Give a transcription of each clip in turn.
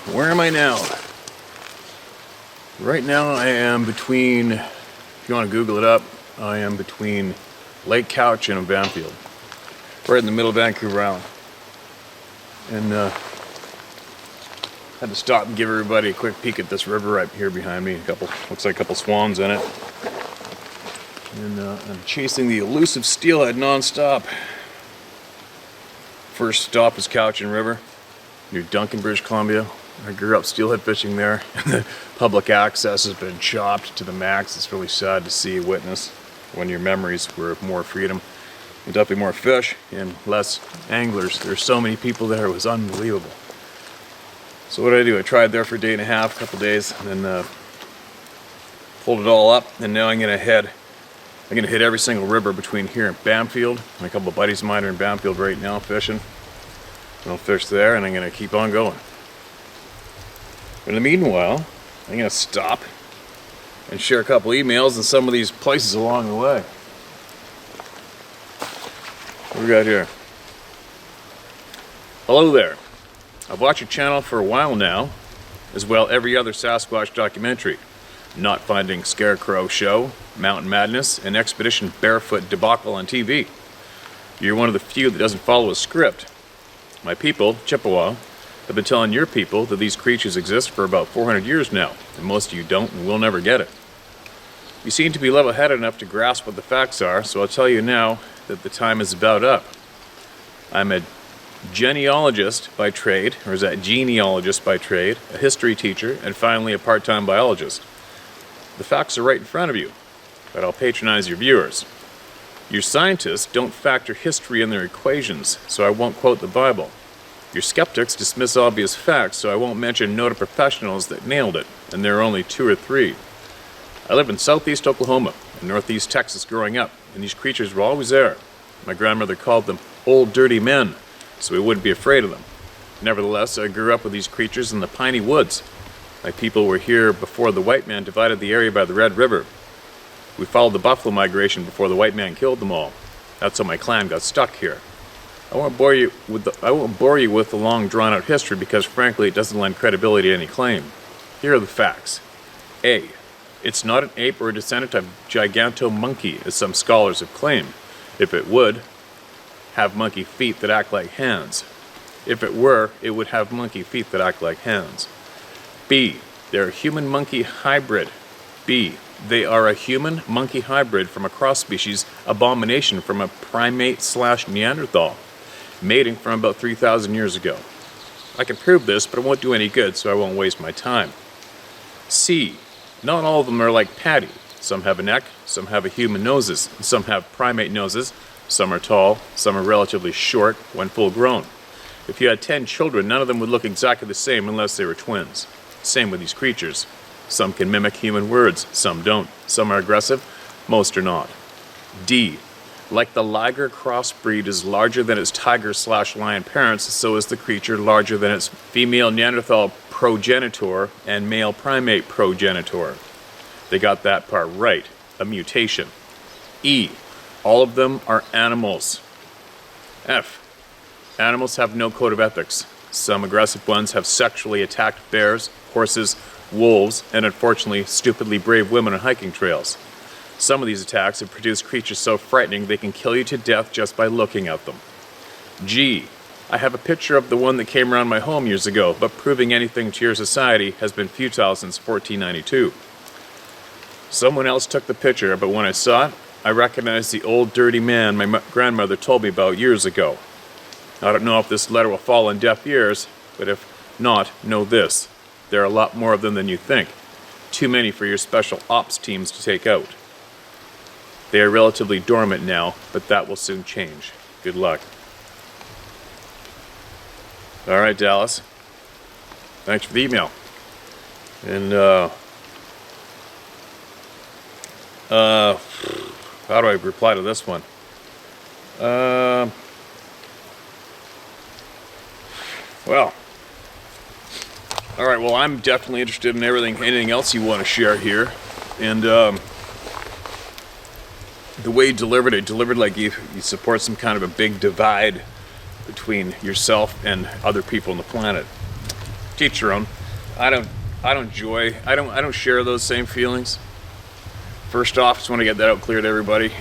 Where am I now? Right now I am between, if you want to Google it up, I am between Lake Couch and Banfield. Right in the middle of Vancouver Island. And had to stop and give everybody a quick peek at this river right here behind me. Looks like a couple swans in it. And I'm chasing the elusive steelhead non-stop. First stop is Cowichan River, near Duncan, British Columbia. I grew up steelhead fishing there, and the public access has been chopped to the max. It's really sad to see, witness, when your memories were of more freedom, and definitely more fish and less anglers. There's so many people there, it was unbelievable. So what did I do? I tried there for a day and a half, a couple days, and then pulled it all up, and now I'm gonna hit every single river between here and Banfield. And a couple of buddies of mine are in Banfield right now fishing. And I'll fish there, and I'm gonna keep on going. In the meanwhile, I'm going to stop and share a couple emails in some of these places along the way. What we got here? Hello there. I've watched your channel for a while now, as well every other Sasquatch documentary. Not Finding Scarecrow Show, Mountain Madness, and Expedition Barefoot debacle on TV. You're one of the few that doesn't follow a script. My people, Chippewa, have been telling your people that these creatures exist for about 400 years now, and most of you don't and will never get it. You seem to be level-headed enough to grasp what the facts are, so I'll tell you now that the time is about up. I'm a genealogist by trade, or is that genealogist by trade, a history teacher, and finally a part-time biologist. The facts are right in front of you, but I'll patronize your viewers. Your scientists don't factor history in their equations, so I won't quote the Bible. Your skeptics dismiss obvious facts, so I won't mention noted professionals that nailed it, and there are only 2 or 3. I lived in southeast Oklahoma and northeast Texas growing up, and these creatures were always there. My grandmother called them old dirty men, so we wouldn't be afraid of them. Nevertheless, I grew up with these creatures in the piney woods. My people were here before the white man divided the area by the Red River. We followed the buffalo migration before the white man killed them all. That's how my clan got stuck here. I won't bore you with the long drawn-out history because frankly it doesn't lend credibility to any claim. Here are the facts. A. It's not an ape or a descendant of giganto-monkey, as some scholars have claimed. If it would, have monkey feet that act like hands. If it were, it would have monkey feet that act like hands. B. They're a human-monkey hybrid. B. They are a human-monkey hybrid from a cross-species abomination from a primate/Neanderthal. Mating from about 3,000 years ago. I can prove this, but it won't do any good, so I won't waste my time. C. Not all of them are like Patty. Some have a neck, some have a human noses, some have primate noses, some are tall, some are relatively short when full grown. If you had 10 children, none of them would look exactly the same unless they were twins. Same with these creatures. Some can mimic human words, some don't. Some are aggressive, most are not. D. Like the liger crossbreed is larger than its tiger/lion parents, so is the creature larger than its female Neanderthal progenitor and male primate progenitor. They got that part right, a mutation. E. All of them are animals. F. Animals have no code of ethics. Some aggressive ones have sexually attacked bears, horses, wolves, and unfortunately stupidly brave women on hiking trails. Some of these attacks have produced creatures so frightening they can kill you to death just by looking at them. G. I have a picture of the one that came around my home years ago, but proving anything to your society has been futile since 1492. Someone else took the picture, but when I saw it, I recognized the old dirty man my grandmother told me about years ago. I don't know if this letter will fall on deaf ears, but if not, know this. There are a lot more of them than you think. Too many for your special ops teams to take out. They are relatively dormant now, but that will soon change. Good luck. All right, Dallas. Thanks for the email. And, how do I reply to this one? Well, all right, well, I'm definitely interested in anything else you want to share here. And, the way you delivered it like you support some kind of a big divide between yourself and other people on the planet. teach your own. I don't share those same feelings. First off, just want to get that out clear to everybody.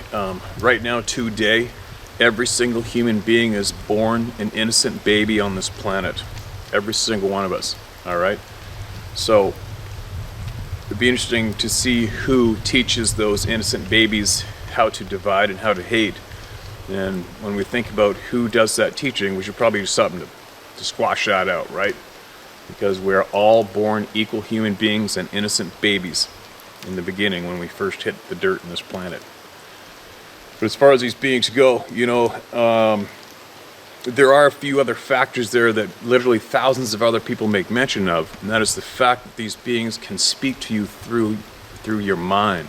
Right now, today, every single human being is born an innocent baby on this planet. Every single one of us. All right. So it'd be interesting to see who teaches those innocent babies how to divide and how to hate. And when we think about who does that teaching, we should probably do something to squash that out, right? Because we're all born equal human beings and innocent babies in the beginning when we first hit the dirt in this planet. But as far as these beings go, there are a few other factors there that literally thousands of other people make mention of, and that is the fact that these beings can speak to you through your mind.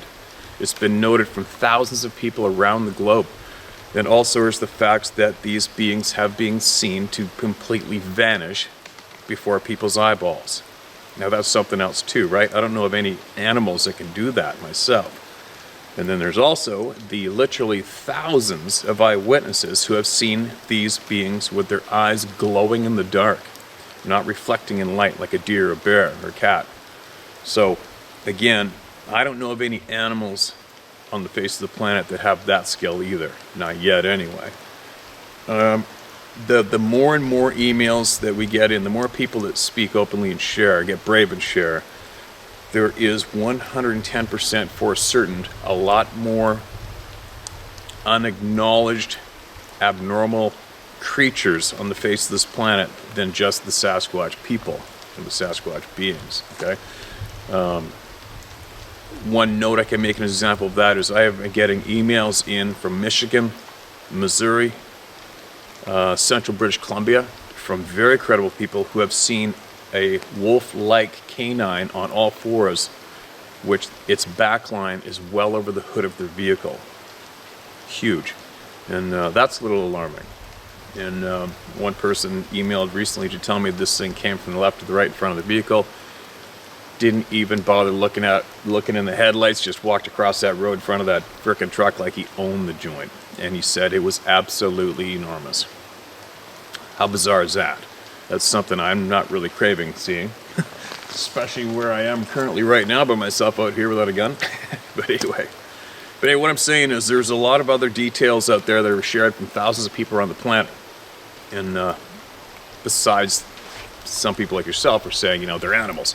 It's been noted from thousands of people around the globe. And also is the fact that these beings have been seen to completely vanish before people's eyeballs. Now that's something else too, right? I don't know of any animals that can do that myself. And then there's also the literally thousands of eyewitnesses who have seen these beings with their eyes glowing in the dark, not reflecting in light like a deer, a bear, or a cat. So again, I don't know of any animals on the face of the planet that have that skill either. Not yet anyway. The more and more emails that we get in, the more people that speak openly and share, get brave and share, there is 110% for certain a lot more unacknowledged abnormal creatures on the face of this planet than just the Sasquatch people and the Sasquatch beings, okay? One note I can make an example of that is I have been getting emails in from Michigan, Missouri, Central British Columbia, from very credible people who have seen a wolf-like canine on all fours, which its back line is well over the hood of their vehicle. Huge. And that's a little alarming. And one person emailed recently to tell me this thing came from the left to the right in front of the vehicle. Didn't even bother looking in the headlights, just walked across that road in front of that frickin' truck like he owned the joint. And he said it was absolutely enormous. How bizarre is that? That's something I'm not really craving seeing, especially where I am currently right now by myself out here without a gun. But anyway, what I'm saying is there's a lot of other details out there that are shared from thousands of people around the planet. And besides, some people like yourself are saying, they're animals.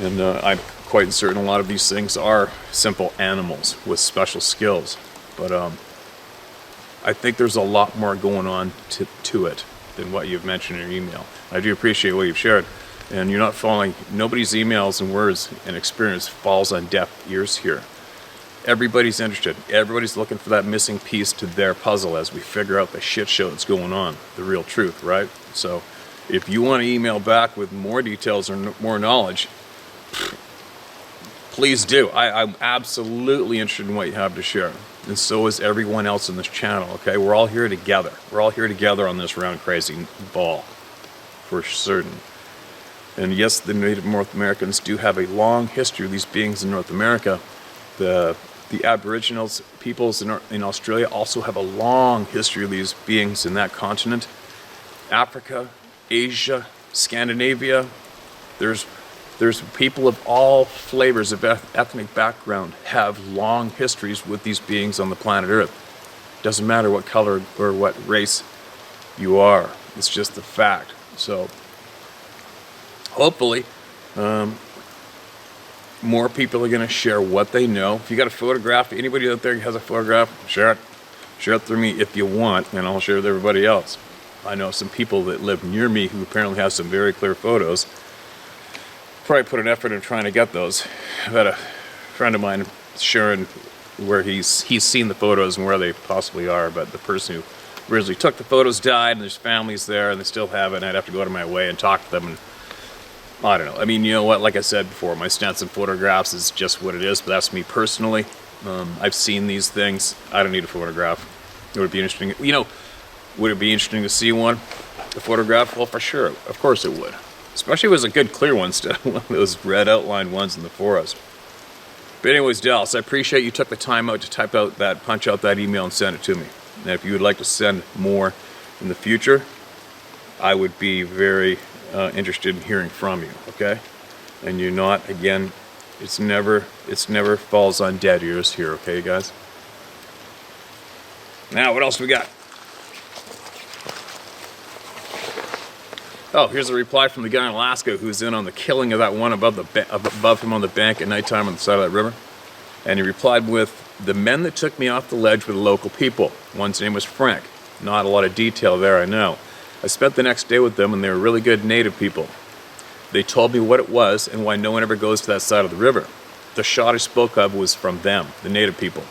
And I'm quite certain a lot of these things are simple animals with special skills. But I think there's a lot more going on to it than what you've mentioned in your email. I do appreciate what you've shared. And you're not falling, nobody's emails and words and experience falls on deaf ears here. Everybody's interested. Everybody's looking for that missing piece to their puzzle as we figure out the shit show that's going on, the real truth, right? So if you want to email back with more details or more knowledge, please do. I'm absolutely interested in what you have to share. And so is everyone else in this channel, okay? We're all here together. We're all here together on this round crazy ball, for certain. And yes, the Native North Americans do have a long history of these beings in North America. The Aboriginals peoples in Australia also have a long history of these beings in that continent. Africa, Asia, Scandinavia, there's people of all flavors of ethnic background have long histories with these beings on the planet Earth. Doesn't matter what color or what race you are. It's just the fact. So hopefully more people are going to share what they know. If you got a photograph, anybody out there has a photograph, share it. Share it through me if you want, and I'll share it with everybody else. I know some people that live near me who apparently have some very clear photos. Probably put an effort in trying to get those. I've had a friend of mine sharing where he's seen the photos and where they possibly are, but the person who originally took the photos died, and there's families there, and they still have it, and I'd have to go out of my way and talk to them, and I don't know. I mean, you know what, like I said before, my stance on photographs is just what it is, but that's me personally. I've seen these things. I don't need a photograph. It would be interesting, would it be interesting to see one, a photograph? Well, for sure, of course it would. Especially if it was a good clear one instead of one of those red outlined ones in the forest. But anyways, Dallas, I appreciate you took the time out to punch out that email and send it to me. And if you would like to send more in the future, I would be very interested in hearing from you, okay? And you're not, again, it's never falls on dead ears here, okay, guys? Now, what else we got? Oh, here's a reply from the guy in Alaska who's in on the killing of that one above him on the bank at nighttime on the side of that river. And he replied with, "The men that took me off the ledge were the local people. One's name was Frank. Not a lot of detail there, I know. I spent the next day with them, and they were really good native people. They told me what it was and why no one ever goes to that side of the river. The shot I spoke of was from them, the native people.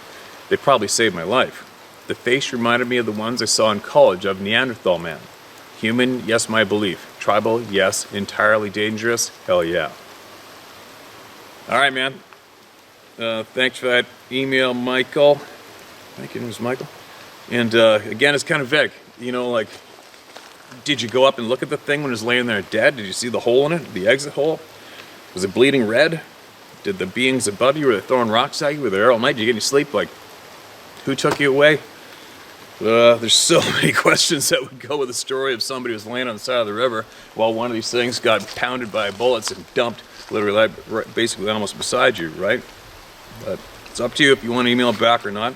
They probably saved my life. The face reminded me of the ones I saw in college of Neanderthal man. Human, yes, my belief. Tribal, yes. Entirely dangerous, hell yeah." All right, man. Thanks for that email, Michael. I think it was Michael. And again, it's kind of vague. You know, like, did you go up and look at the thing when it was laying there dead? Did you see the hole in it, the exit hole? Was it bleeding red? Did the beings above you, were they throwing rocks at you? Were they there all night? Did you get any sleep? Like, who took you away? There's so many questions that would go with the story of somebody who's laying on the side of the river while one of these things got pounded by bullets and dumped literally right, basically almost beside you, right? But it's up to you if you want to email back or not.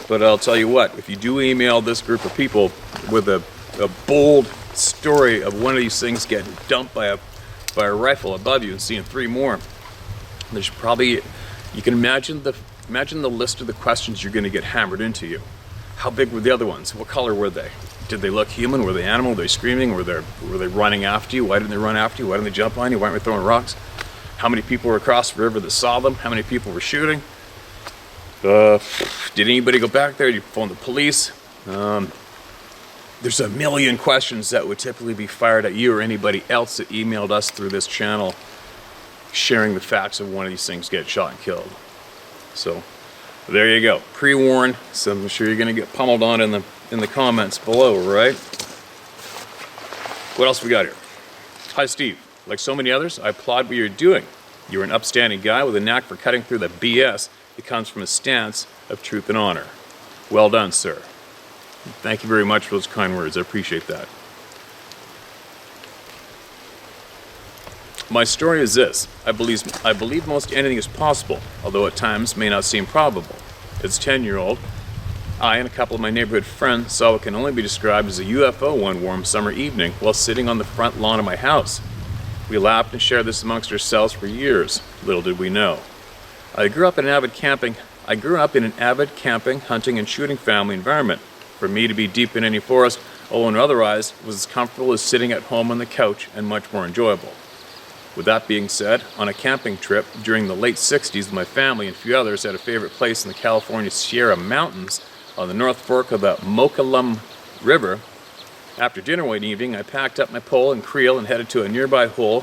But I'll tell you what, if you do email this group of people with a bold story of one of these things getting dumped by a rifle above you and seeing 3 more, there's probably, you can imagine the list of the questions you're going to get hammered into you. How big were the other ones? What color were they? Did they look human? Were they animal? Were they screaming? Were they running after you? Why didn't they run after you? Why didn't they jump on you? Why weren't they throwing rocks? How many people were across the river that saw them? How many people were shooting? Did anybody go back there? Did you phone the police? There's a million questions that would typically be fired at you or anybody else that emailed us through this channel sharing the facts of one of these things get shot and killed. So there you go. Pre-warn, so I'm sure you're going to get pummeled on in the comments below, right? What else we got here? Hi, Steve. Like so many others, I applaud what you're doing. You're an upstanding guy with a knack for cutting through the BS that comes from a stance of truth and honor. Well done, sir. Thank you very much for those kind words. I appreciate that. My story is this. I believe most anything is possible, although at times may not seem probable. As a 10-year-old, I and a couple of my neighborhood friends saw what can only be described as a UFO one warm summer evening while sitting on the front lawn of my house. We laughed and shared this amongst ourselves for years. Little did we know. I grew up in an avid camping, hunting, and shooting family environment. For me to be deep in any forest, alone or otherwise, was as comfortable as sitting at home on the couch and much more enjoyable. With that being said, on a camping trip during the late 60s with my family and a few others at a favorite place in the California Sierra Mountains on the North Fork of the Mokelumne River, after dinner one evening, I packed up my pole and creel and headed to a nearby hole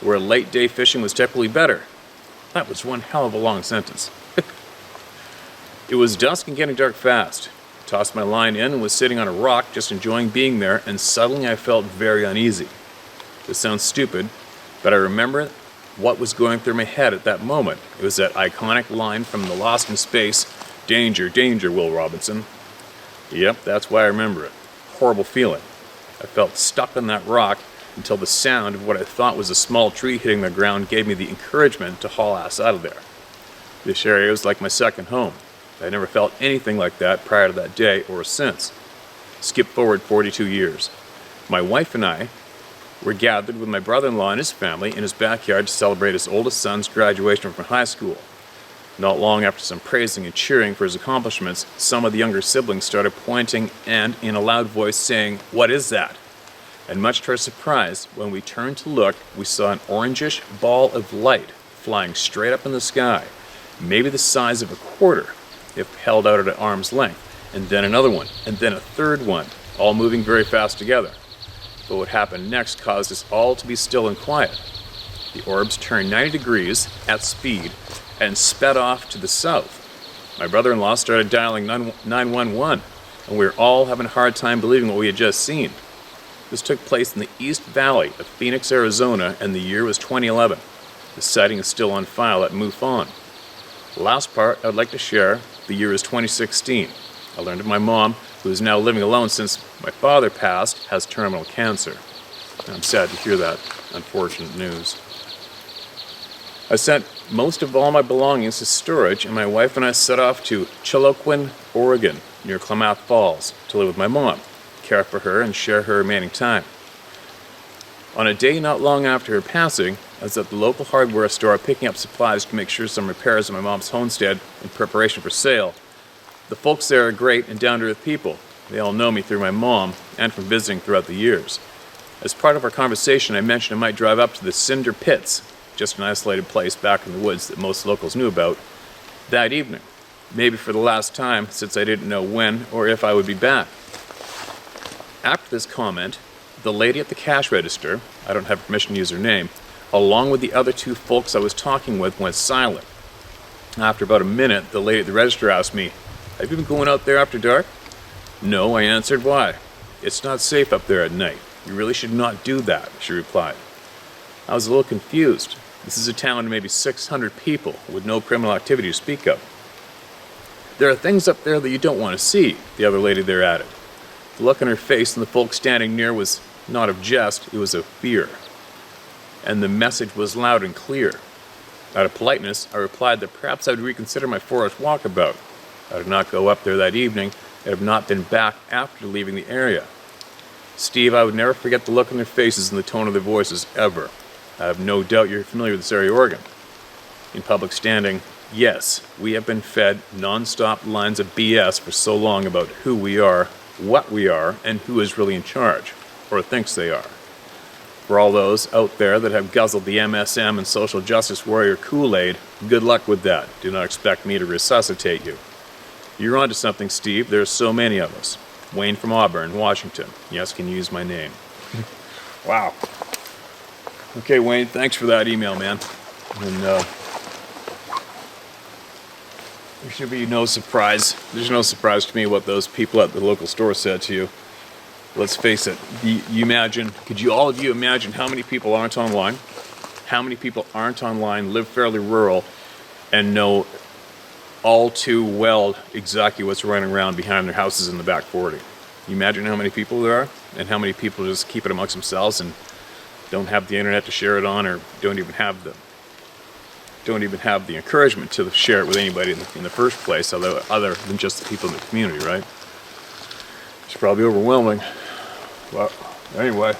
where late day fishing was typically better. That was one hell of a long sentence. It was dusk and getting dark fast. I tossed my line in and was sitting on a rock just enjoying being there, and suddenly I felt very uneasy. This sounds stupid, but I remember what was going through my head at that moment. It was that iconic line from the Lost in Space, "Danger, danger, Will Robinson." Yep, that's why I remember it. Horrible feeling. I felt stuck on that rock until the sound of what I thought was a small tree hitting the ground gave me the encouragement to haul ass out of there. This area was like my second home. I never felt anything like that prior to that day or since. Skip forward 42 years. My wife and I were gathered with my brother-in-law and his family in his backyard to celebrate his oldest son's graduation from high school. Not long after some praising and cheering for his accomplishments, some of the younger siblings started pointing and, in a loud voice, saying, "What is that?" And much to our surprise, when we turned to look, we saw an orangish ball of light flying straight up in the sky, maybe the size of a quarter, if held out at arm's length, and then another one, and then a third one, all moving very fast together. But what happened next caused us all to be still and quiet. The orbs turned 90 degrees at speed and sped off to the south. My brother-in-law started dialing 911, and we were all having a hard time believing what we had just seen. This took place in the East Valley of Phoenix, Arizona, and the year was 2011. The sighting is still on file at MUFON. The last part I'd like to share, the year is 2016. I learned of my mom, who is now living alone since my father passed, has terminal cancer. I'm sad to hear that unfortunate news. I sent most of all my belongings to storage, and my wife and I set off to Chiloquin, Oregon, near Klamath Falls, to live with my mom, care for her, and share her remaining time. On a day not long after her passing, I was at the local hardware store picking up supplies to make sure some repairs on my mom's homestead in preparation for sale. The folks there are great and down-to-earth people. They all know me through my mom and from visiting throughout the years. As part of our conversation, I mentioned I might drive up to the Cinder Pits, just an isolated place back in the woods that most locals knew about, that evening. Maybe for the last time, since I didn't know when or if I would be back. After this comment, the lady at the cash register, I don't have permission to use her name, along with the other two folks I was talking with, went silent. After about a minute, the lady at the register asked me, "Have you been going out there after dark?" "No," I answered. "Why?" "It's not safe up there at night. You really should not do that," she replied. I was a little confused. This is a town of maybe 600 people with no criminal activity to speak of. "There are things up there that you don't want to see," the other lady there added. The look on her face and the folks standing near was not of jest, it was of fear. And the message was loud and clear. Out of politeness, I replied that perhaps I would reconsider my 4-hour walkabout. I would not go up there that evening and have not been back after leaving the area. Steve, I would never forget the look on their faces and the tone of their voices, ever. I have no doubt you're familiar with this area, Oregon. In public standing, yes, we have been fed non-stop lines of BS for so long about who we are, what we are, and who is really in charge, or thinks they are. For all those out there that have guzzled the MSM and social justice warrior Kool-Aid, good luck with that. Do not expect me to resuscitate you. You're onto something, Steve. There are so many of us. Wayne from Auburn, Washington. Yes, can use my name. Wow. Okay, Wayne, thanks for that email, man. And there should be no surprise. There's no surprise to me what those people at the local store said to you. Let's face it, could all of you imagine how many people aren't online? How many people aren't online, live fairly rural, and know all too well exactly what's running around behind their houses in the back 40? You imagine how many people there are, and how many people just keep it amongst themselves and don't have the internet to share it on, or don't even have the encouragement to share it with anybody in the first place, other than just the people in the community, right? It's probably overwhelming. Well, anyway,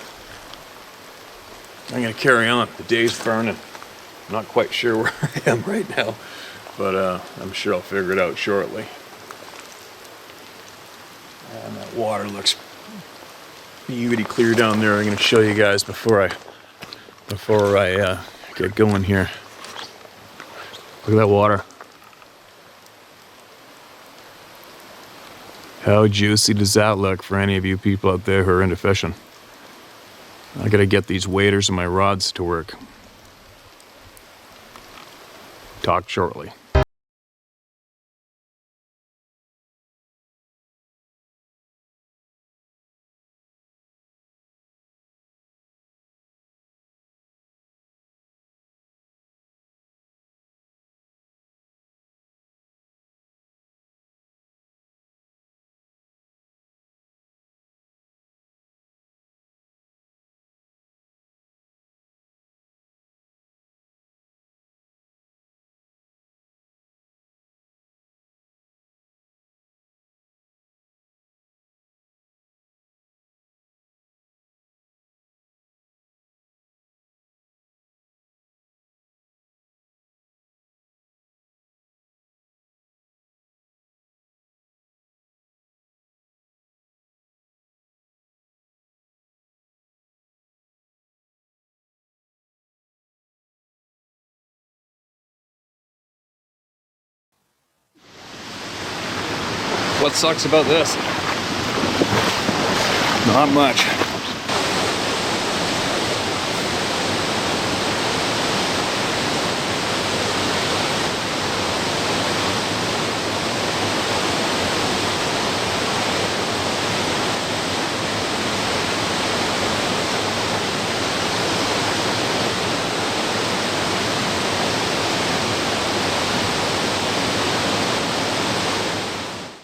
I'm going to carry on. The day's burning. I'm not quite sure where I am right now, but I'm sure I'll figure it out shortly. And that water looks beauty clear down there. I'm going to show you guys before I get going here. Look at that water. How juicy does that look for any of you people out there who are into fishing? I gotta get these waders and my rods to work. Talk shortly. What sucks about this? Not much.